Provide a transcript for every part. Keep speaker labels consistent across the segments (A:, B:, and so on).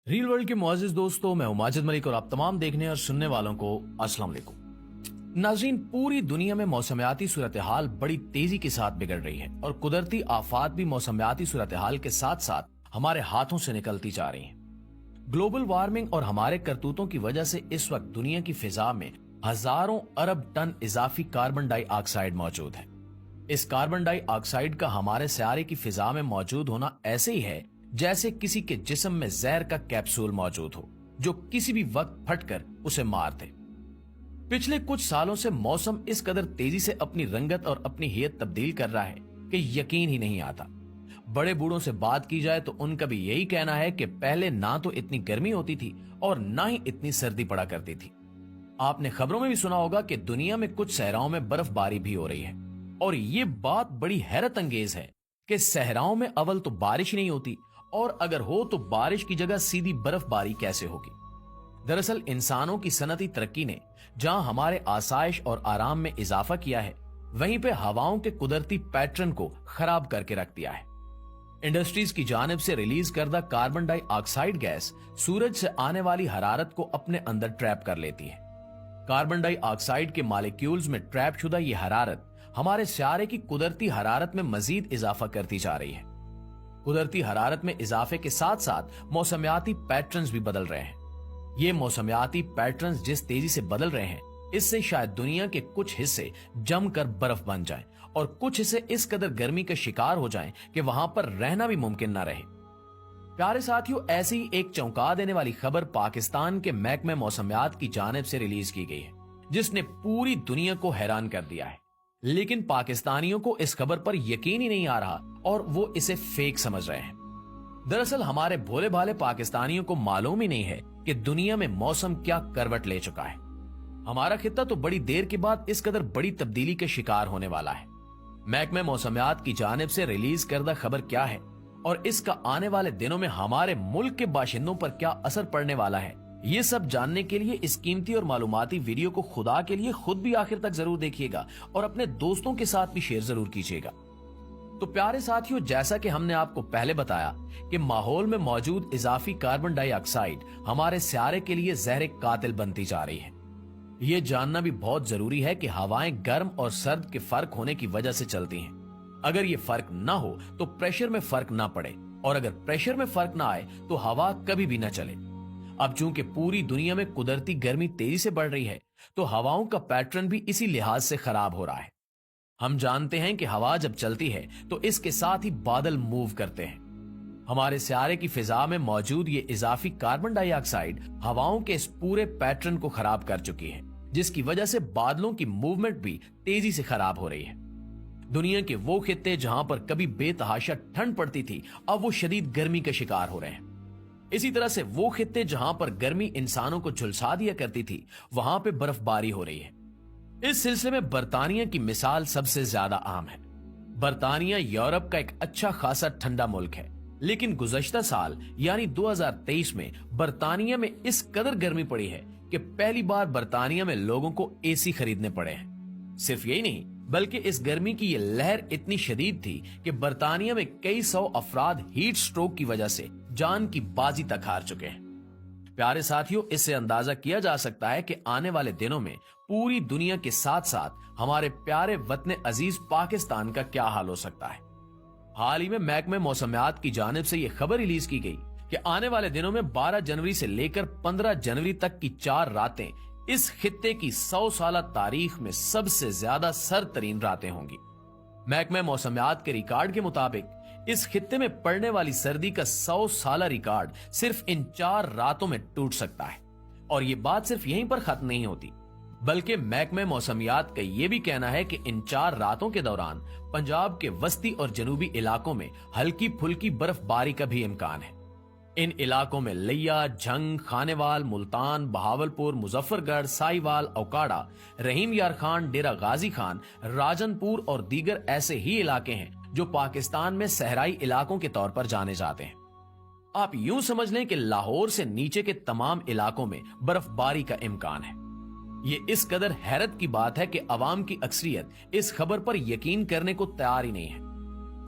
A: Reel world के मुआजिज दोस्तों, मैं हूं माजिद मलिक और आप तमाम देखने और सुनने वालों को अस्सलाम वालेकुम। नाज़रीन, पूरी दुनिया में मौसमियाती सूरत हाल बड़ी तेजी के साथ बिगड़ रही है और कुदरती आफात भी मौसमियाती सूरत हाल के साथ साथ हमारे हाथों से निकलती जा रही हैं। ग्लोबल वार्मिंग और हमारे करतूतों की वजह से इस वक्त दुनिया की फिजा में हजारों अरब टन इजाफी कार्बन डाइऑक्साइड मौजूद है। इस कार्बन डाइऑक्साइड का हमारे सियारे की फिजा में मौजूद होना ऐसे ही है जैसे किसी के जिस्म में जहर का कैप्सूल मौजूद हो जो किसी भी वक्त फटकर उसे मार दे। पिछले कुछ सालों से मौसम इस कदर तेजी से अपनी रंगत और अपनी हैयत तब्दील कर रहा है कि यकीन ही नहीं आता। बड़े बूढ़ों से बात की जाए तो उनका भी यही कहना है कि पहले ना तो इतनी गर्मी होती थी और ना ही इतनी सर्दी पड़ा करती थी। आपने खबरों में भी सुना होगा कि दुनिया में कुछ सहराओं में बर्फबारी भी हो रही है और ये बात बड़ी हैरत अंगेज है कि सहराओं में अव्वल तो बारिश ही नहीं होती और अगर हो तो बारिश की जगह सीधी बर्फबारी कैसे होगी। दरअसल इंसानों की सनती तरक्की ने जहां हमारे आसाइश और आराम में इजाफा किया है, वहीं पे हवाओं के कुदरती पैटर्न को खराब करके रख दिया है। इंडस्ट्रीज की जानिब से रिलीज करदा कार्बन डाइऑक्साइड गैस सूरज से आने वाली हरारत को अपने अंदर ट्रैप कर लेती है। कार्बन डाइऑक्साइड के मॉलिक्यूल्स में ट्रैप शुदा ये हरारत हमारे सियारे की कुदरती हरारत में मजीद इजाफा करती जा रही है। कुदरती हरारत में इजाफे के साथ साथ मौसमियाती पैटर्न्स भी बदल रहे हैं। ये मौसमियाती पैटर्न्स जिस तेजी से बदल रहे हैं, इससे शायद दुनिया के कुछ हिस्से जमकर बर्फ बन जाएं और कुछ हिस्से इस कदर गर्मी का शिकार हो जाएं कि वहां पर रहना भी मुमकिन ना रहे। प्यारे साथियों, ऐसी ही एक चौंका देने वाली खबर पाकिस्तान के महकमे मौसमियात की जानिब से रिलीज की गई है, जिसने पूरी दुनिया को हैरान कर दिया है। लेकिन पाकिस्तानियों को इस खबर पर यकीन ही नहीं आ रहा और वो इसे फेक समझ रहे हैं। दरअसल हमारे भोले भाले पाकिस्तानियों को मालूम ही नहीं है कि दुनिया में मौसम क्या करवट ले चुका है। हमारा खित्ता तो बड़ी देर के बाद इस कदर बड़ी तब्दीली के शिकार होने वाला है। महकमे मौसमियात की जानिब से रिलीज करदा खबर क्या है और इसका आने वाले दिनों में हमारे मुल्क के बाशिंदों पर क्या असर पड़ने वाला है, ये सब जानने के लिए इस कीमती और मालूमाती वीडियो को खुदा के लिए खुद भी आखिर तक जरूर देखिएगा और अपने दोस्तों के साथ भी शेयर जरूर कीजिएगा। तो प्यारे साथियों, जैसा कि हमने आपको पहले बताया कि माहौल में मौजूद इजाफी कार्बन डाइऑक्साइड हमारे सियारे के लिए जहर कातिल बनती जा रही है। ये जानना भी बहुत जरूरी है कि हवाएं गर्म और सर्द के फर्क होने की वजह से चलती हैं। अगर ये फर्क ना हो तो प्रेशर में फर्क ना पड़े और अगर प्रेशर में फर्क ना आए तो हवा कभी भी ना चले। अब चूंकि पूरी दुनिया में कुदरती गर्मी तेजी से बढ़ रही है, तो हवाओं का पैटर्न भी इसी लिहाज से खराब हो रहा है। हम जानते हैं कि हवा जब चलती है तो इसके साथ ही बादल मूव करते हैं। हमारे सियारे की फिजा में मौजूद ये इजाफी कार्बन डाइऑक्साइड हवाओं के इस पूरे पैटर्न को खराब कर चुकी है, जिसकी वजह से बादलों की मूवमेंट भी तेजी से खराब हो रही है। दुनिया के वो खित्ते जहां पर कभी बेतहाशा ठंड पड़ती थी, अब वो शदीद गर्मी का शिकार हो रहे हैं। इसी तरह से वो खित्ते जहां पर गर्मी इंसानों को झुलसा दिया करती थी, वहां पे बर्फबारी हो रही है। इस सिलसिले में बरतानिया की मिसाल सबसे ज्यादा आम है। बरतानिया यूरोप का एक अच्छा खासा ठंडा मुल्क है, लेकिन गुज़श्ता साल यानी 2023 में बरतानिया में इस कदर गर्मी पड़ी है कि पहली बार बरतानिया में लोगों को एसी खरीदने पड़े हैं। सिर्फ यही नहीं, बल्कि इस गर्मी की ये लहर इतनी शदीद थी कि बरतानिया में कई सौ अफराद हीट स्ट्रोक की वजह से जान की बाजी तक हार चुके हैं। प्यारे साथियों, इससे अंदाजा किया जा सकता है कि आने वाले दिनों में पूरी दुनिया के साथ साथ हमारे प्यारे वतन अजीज पाकिस्तान का क्या हाल हो सकता है। हाल ही में महकमे मौसमियात की जानिब से यह खबर रिलीज की गई कि आने वाले दिनों में 12 जनवरी से लेकर 15 जनवरी तक की 4 रातें इस खित्ते की 100 साला तारीख में सबसे ज्यादा सरतरीन रातें होंगी। महकमे मौसमियात के रिकॉर्ड के मुताबिक इस खित्ते में पड़ने वाली सर्दी का 100 साला रिकॉर्ड सिर्फ इन 4 रातों में टूट सकता है। और ये बात सिर्फ यहीं पर खत्म नहीं होती, बल्कि महकमे मौसमियात का ये भी कहना है कि इन 4 रातों के दौरान पंजाब के वस्ती और जनूबी इलाकों में हल्की फुल्की बर्फबारी का भी इम्कान है। इन इलाकों में लिया, झंग, खानेवाल, मुल्तान, बहावलपुर, मुजफ्फरगढ़, साहिवाल, औकाड़ा, रहीम यार खान, डेरा गाजी खान, राजनपुर और दीगर ऐसे ही इलाके हैं जो पाकिस्तान में सहराई इलाकों के तौर पर जाने जाते हैं। आप यूं समझ लें कि लाहौर से नीचे के तमाम इलाकों में बर्फबारी का इम्कान है। ये इस कदर हैरत की बात है कि अवाम की अक्सरियत इस खबर पर यकीन करने को तैयार ही नहीं है।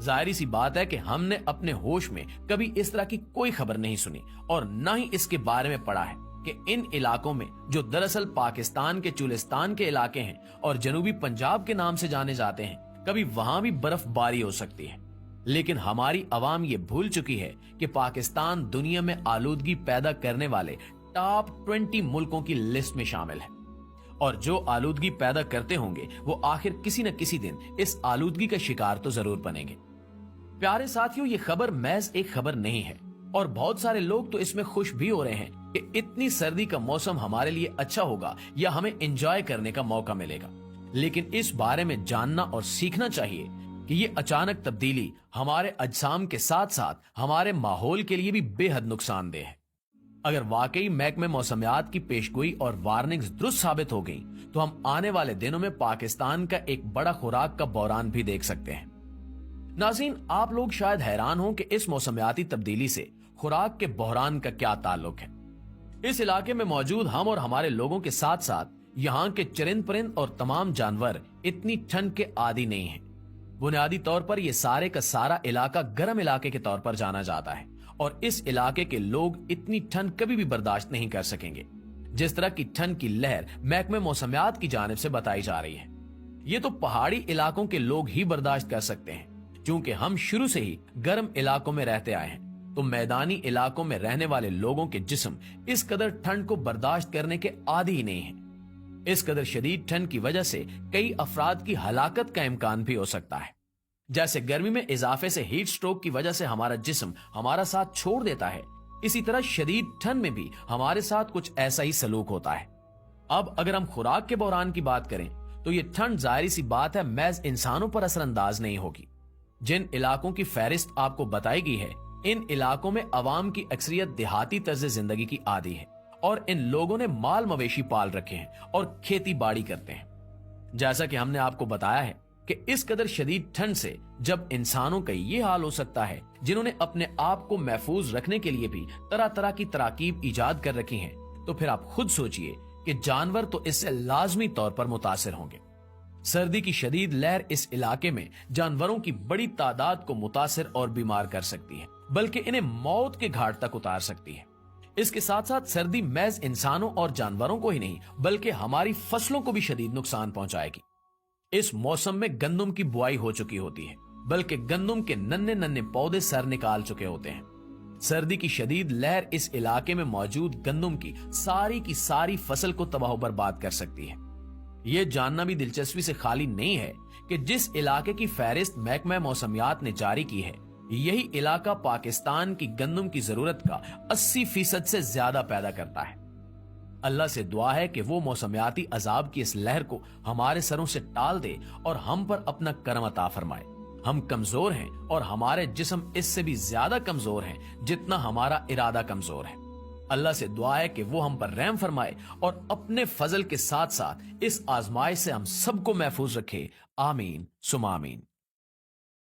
A: जाहिर सी बात है कि हमने अपने होश में कभी इस तरह की कोई खबर नहीं सुनी और न ही इसके बारे में पढ़ा है कि इन इलाकों में, जो दरअसल पाकिस्तान के चुलिस्तान के इलाके हैं और जनूबी पंजाब के नाम से जाने जाते हैं, कभी वहां भी बर्फबारी हो सकती है। लेकिन हमारी अवाम ये भूल चुकी है कि पाकिस्तान दुनिया में आलूदगी पैदा करने वाले टॉप 20 मुल्कों की लिस्ट में शामिल है और जो आलूदगी पैदा करते होंगे वो आखिर किसी न किसी दिन इस आलूदगी का शिकार तो जरूर बनेंगे। प्यारे साथियों, ये खबर महज एक खबर नहीं है और बहुत सारे लोग तो इसमें खुश भी हो रहे हैं कि इतनी सर्दी का मौसम हमारे लिए अच्छा होगा या हमें एंजॉय करने का मौका मिलेगा। लेकिन इस बारे में जानना और सीखना चाहिए कि ये अचानक तब्दीली हमारे अजसाम के साथ साथ हमारे माहौल के लिए भी बेहद नुकसानदेह है। अगर वाकई महकमे मौसमियात की पेशगोई और वार्निंग्स दुरुस्त साबित हो गई तो हम आने वाले दिनों में पाकिस्तान का एक बड़ा खुराक का बहरान भी देख सकते हैं। नाज़रीन, आप लोग शायद हैरान हो कि इस मौसमियाती तब्दीली से खुराक के बहरान का क्या ताल्लुक है। इस इलाके में मौजूद हम और हमारे लोगों के साथ साथ यहाँ के चरिंद परिंद और तमाम जानवर इतनी ठंड के आदी नहीं हैं। बुनियादी तौर पर यह सारे का सारा इलाका गर्म इलाके के तौर पर जाना जाता है और इस इलाके के लोग इतनी ठंड कभी भी बर्दाश्त नहीं कर सकेंगे जिस तरह की ठंड की लहर महकमे मौसमियात की जानिब से बताई जा रही है। ये तो पहाड़ी इलाकों के लोग ही बर्दाश्त कर सकते हैं, क्योंकि हम शुरू से ही गर्म इलाकों में रहते आए हैं। तो मैदानी इलाकों में रहने वाले लोगों के जिस्म इस कदर ठंड को बर्दाश्त करने के आदी ही नहीं है। इस कदर शदीद ठंड की वजह से कई अफराद की हलाकत का इम्कान भी हो सकता है। जैसे गर्मी में इजाफे से हीट स्ट्रोक की वजह से हमारा जिस्म हमारा साथ छोड़ देता है, इसी तरह शदीद ठंड में भी हमारे साथ कुछ ऐसा ही सलूक होता है। अब अगर हम खुराक के बहरान की बात करें तो ये ठंड जाहिर सी बात है महज इंसानों पर असरअंदाज नहीं होगी। जिन इलाकों की फहरिस्त आपको बताई गई है, इन इलाकों में अवाम की अक्सरियत देहाती तर्ज जिंदगी की आदी है और इन लोगों ने माल मवेशी पाल रखे हैं और खेती बाड़ी करते हैं। जैसा कि हमने आपको बताया है कि इस कदर शदीद ठंड से जब इंसानों का ये हाल हो सकता है, जिन्होंने अपने आप को महफूज रखने के लिए भी तरह तरह की तराकीब इजाद कर रखी हैं, तो फिर आप खुद सोचिए कि जानवर तो इससे लाजमी तौर पर मुतासिर होंगे। सर्दी की शदीद लहर इस इलाके में जानवरों की बड़ी तादाद को मुतासिर और बीमार कर सकती है, बल्कि इन्हें मौत के घाट तक उतार सकती है। इसके साथ साथ सर्दी महज इंसानों और जानवरों को ही नहीं बल्कि हमारी फसलों को भी शदीद नुकसान पहुंचाएगी। इस मौसम में गंदम की बुआई हो चुकी होती है, बल्कि गंदम के नन्हे नन्हे पौधे सर निकाल चुके होते हैं। सर्दी की शदीद लहर इस इलाके में मौजूद गंदम की सारी फसल को तबाह बर्बाद कर सकती है। यह जानना भी दिलचस्पी से खाली नहीं है कि जिस इलाके की फहरिस्त महकमा मौसमियात ने जारी की है, यही इलाका पाकिस्तान की गंदम की जरूरत का 80% से ज्यादा पैदा करता है। अल्लाह से दुआ है कि वो मौसमियाती अजाब की इस लहर को हमारे सरों से टाल दे और हम पर अपना करम अता फरमाए। हम कमजोर हैं और हमारे जिस्म इससे भी ज्यादा कमजोर हैं जितना हमारा इरादा कमजोर है। अल्लाह से दुआ है कि वो हम पर रहम फरमाए और अपने फजल के साथ साथ इस आजमाइश से हम सबको महफूज रखे। आमीन सुमा आमीन।